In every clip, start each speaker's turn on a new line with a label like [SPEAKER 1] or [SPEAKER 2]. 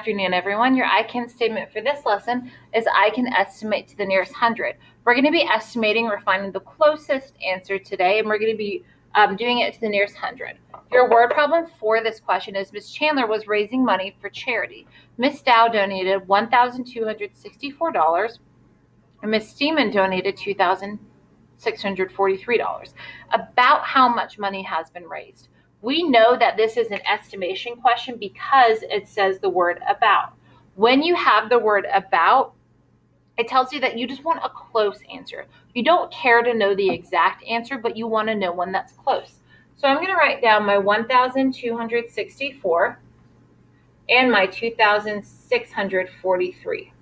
[SPEAKER 1] afternoon, everyone. Your I can statement for this lesson is I can estimate to the nearest 100. We're going to be estimating or finding the closest answer today, and we're going to be doing it to the nearest 100. Your word problem for this question is Miss Chandler was raising money for charity. Miss Dow donated $1,264, and Miss Steeman donated $2,643. About how much money has been raised? We know that this is an estimation question because it says the word about. When you have the word about, it tells you that you just want a close answer. You don't care to know the exact answer, but you want to know one that's close. So I'm going to write down my 1,264 and my 2,643.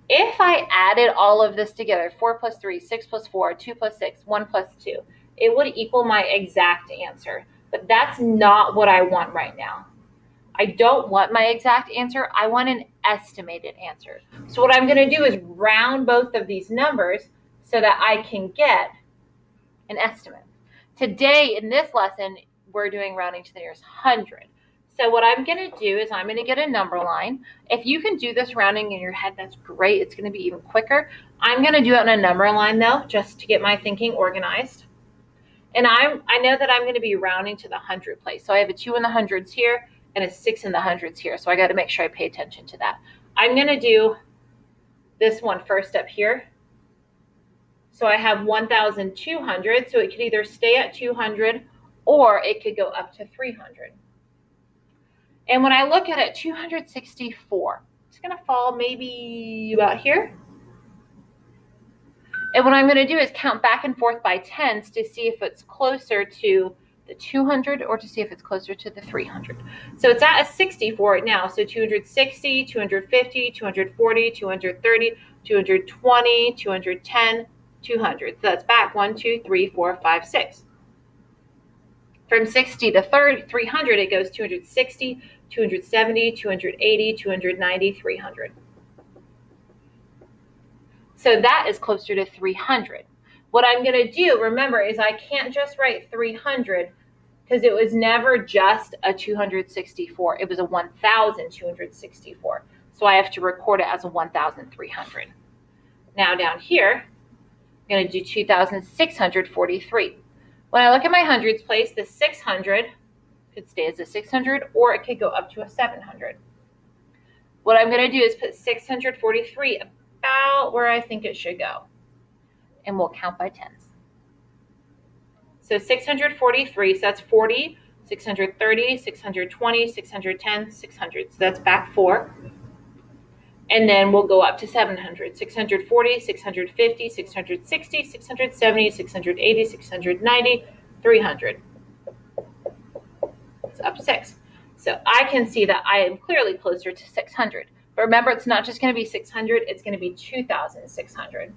[SPEAKER 1] If I added all of this together, 4 plus 3, 6 plus 4, 2 plus 6, 1 plus 2, it would equal my exact answer. But that's not what I want right now. I don't want my exact answer. I want an estimated answer. So what I'm going to do is round both of these numbers so that I can get an estimate. Today in this lesson, we're doing rounding to the nearest 100. So what I'm going to do is I'm going to get a number line. If you can do this rounding in your head, that's great. It's going to be even quicker. I'm going to do it on a number line though, just to get my thinking organized. And I know that I'm going to be rounding to the 100 place. So I have a 2 in the hundreds here and a 6 in the hundreds here. So I got to make sure I pay attention to that. I'm going to do this one first up here. So I have 1,200. So it could either stay at 200 or it could go up to 300. And when I look at it, 264, it's going to fall maybe about here. And what I'm going to do is count back and forth by tens to see if it's closer to the 200 or to see if it's closer to the 300. So it's at a 64 right now. So 260, 250, 240, 230, 220, 210, 200. So that's back 1, 2, 3, 4, 5, 6. From 60 to 300, it goes 260, 270, 280, 290, 300. So that is closer to 300. What I'm going to do, remember, is I can't just write 300 because it was never just a 264. It was a 1,264. So I have to record it as a 1,300. Now down here, I'm going to do 2,643. When I look at my hundreds place, the 600 could stay as a 600 or it could go up to a 700. What I'm going to do is put 643 about where I think it should go. And we'll count by tens. So 643, so that's 40, 630, 620, 610, 600. So that's back 4. And then we'll go up to 700. 640, 650, 660, 670, 680, 690, 300. It's up 6. So I can see that I am clearly closer to 600. But remember, it's not just going to be 600, it's going to be 2,600.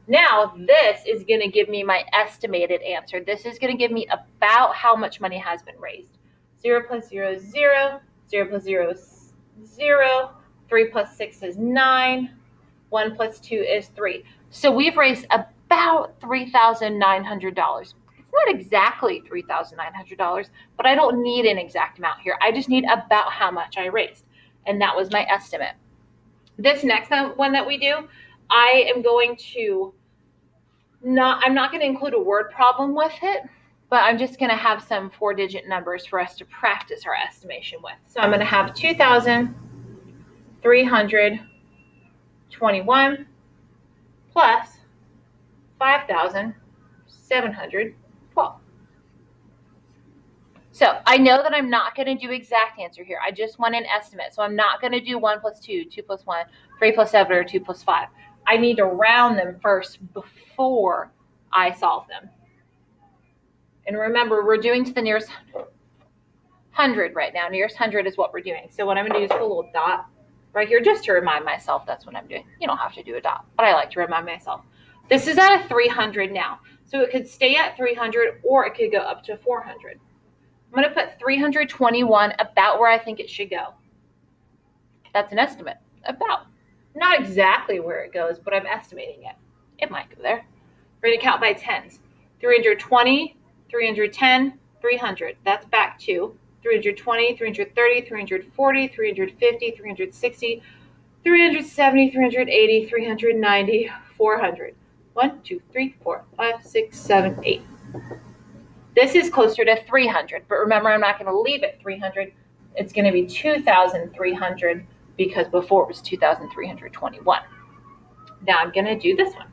[SPEAKER 1] Now, this is going to give me my estimated answer. This is going to give me about how much money has been raised. 0 plus 0 is 0. 0 plus 0 is 0. 3 plus 6 is 9. 1 plus 2 is 3. So we've raised about $3,900. It's not exactly $3,900, but I don't need an exact amount here. I just need about how much I raised. And that was my estimate. This next one that we do, I'm not going to include a word problem with it, but I'm just going to have some 4-digit numbers for us to practice our estimation with. So I'm going to have 2,321 plus 5,712. So I know that I'm not going to do exact answer here. I just want an estimate. So I'm not going to do 1 plus 2, 2 plus 1, 3 plus 7, or 2 plus 5. I need to round them first before I solve them. And remember, we're doing to the nearest 100 right now. Nearest 100 is what we're doing. So what I'm going to do is put a little dot right here just to remind myself that's what I'm doing. You don't have to do a dot, but I like to remind myself. This is at a 300 now. So it could stay at 300 or it could go up to 400. I'm going to put 321 about where I think it should go. That's an estimate. About. Not exactly where it goes, but I'm estimating it. It might go there. We're going to count by tens. 320, 310, 300. That's back 2. 320, 330, 340, 350, 360, 370, 380, 390, 400. 1, 2, 3, 4, 5, 6, 7, 8. This is closer to 300, but remember, I'm not going to leave it 300. It's going to be 2,300 because before it was 2,321. Now I'm going to do this one.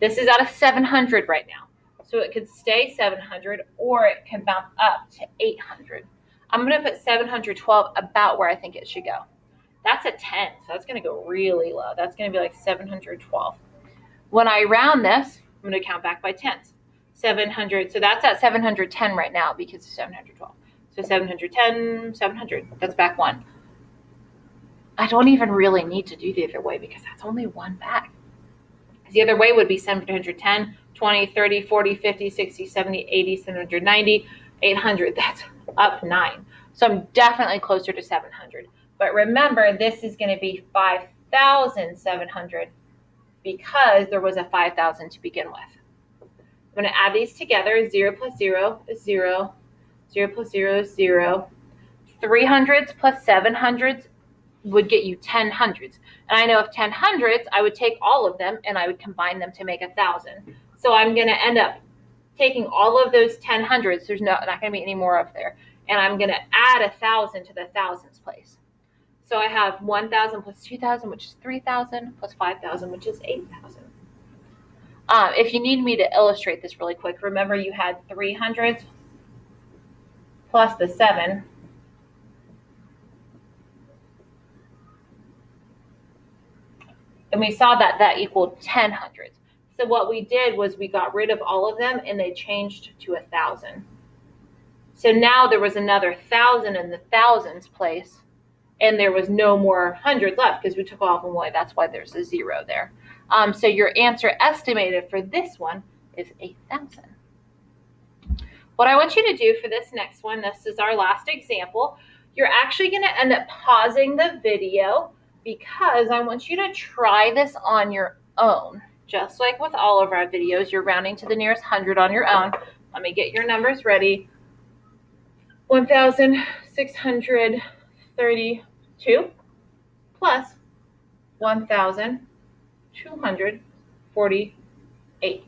[SPEAKER 1] This is out of 700 right now. So it could stay 700 or it can bounce up to 800. I'm going to put 712 about where I think it should go. That's a 10, so that's going to go really low. That's going to be like 712. When I round this, I'm going to count back by tens. 700, so that's at 710 right now because it's 712. So 710, 700, that's back one. I don't even really need to do the other way because that's only one back. The other way would be 710, 20, 30, 40, 50, 60, 70, 80, 790, 800. That's up 9. So I'm definitely closer to 700. But remember, this is going to be 5,700 because there was a 5,000 to begin with. I'm going to add these together. 0 plus 0 is 0. 0 plus 0 is 0. 300s plus 700s would get you 10 hundreds. And I know if 10 hundreds, I would take all of them and I would combine them to make 1,000. So I'm going to end up taking all of those 10 hundreds. There's not going to be any more up there. And I'm going to add 1,000 to the thousands place. So I have 1,000 plus 2,000, which is 3,000, plus 5,000, which is 8,000. If you need me to illustrate this really quick, remember you had 300s plus the 7. And we saw that that equaled 10 hundreds. So what we did was we got rid of all of them and they changed to 1,000. So now there was another 1,000 in the thousands place, and there was no more hundreds left because we took all of them away. That's why there's a 0 there. So your answer estimated for this one is 8,000. What I want you to do for this next one, this is our last example, you're actually going to end up pausing the video because I want you to try this on your own. Just like with all of our videos, you're rounding to the nearest 100 on your own. Let me get your numbers ready. 1,632 plus 1,248.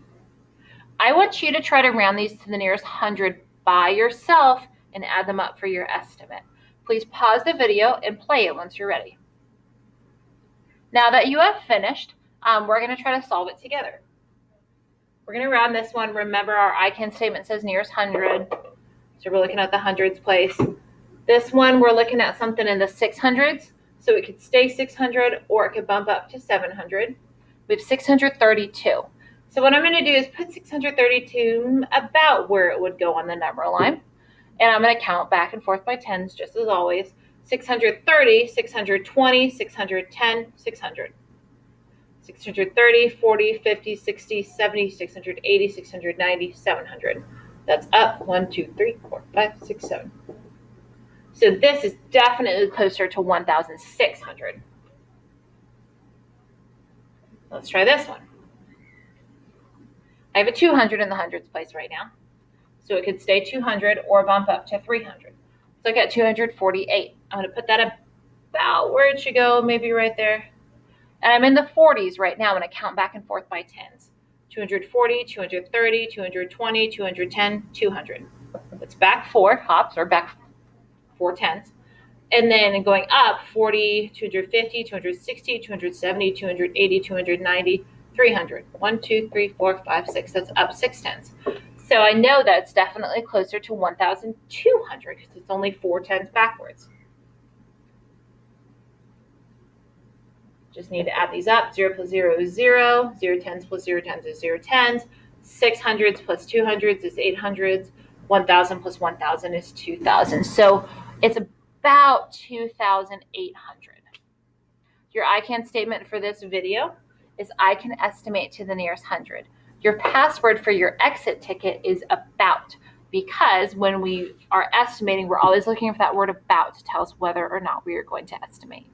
[SPEAKER 1] I want you to try to round these to the nearest 100 by yourself and add them up for your estimate. Please pause the video and play it once you're ready. Now that you have finished, we're going to try to solve it together. We're going to round this one. Remember, our I can statement says nearest 100. So we're looking at the hundreds place. This one, we're looking at something in the 600s. So it could stay 600 or it could bump up to 700. We have 632. So what I'm going to do is put 632 about where it would go on the number line. And I'm going to count back and forth by tens just as always. 630, 620, 610, 600. 630, 40, 50, 60, 70, 680, 690, 700. That's up 1, 2, 3, 4, 5, 6, 7. So this is definitely closer to 1,600. Let's try this one. I have a 200 in the hundreds place right now. So it could stay 200 or bump up to 300. So I got 248. I'm going to put that about where it should go, maybe right there. And I'm in the 40s right now. I'm going to count back and forth by tens. 240, 230, 220, 210, 200. It's back 4 hops or back 4 tens. And then going up 40, 250, 260, 270, 280, 290, 300. 1, 2, 3, 4, 5, 6. That's up 6 tens. So I know that's definitely closer to 1,200 because it's only 4 tens backwards. Just need to add these up. 0 plus 0 is 0. 0 tens plus 0 tens is 0 tens. 600s plus 200s is 800s. 1,000 plus 1,000 is 2,000. So it's about 2,800. Your I can statement for this video is I can estimate to the nearest 100. Your password for your exit ticket is about, because when we are estimating, we're always looking for that word about to tell us whether or not we are going to estimate.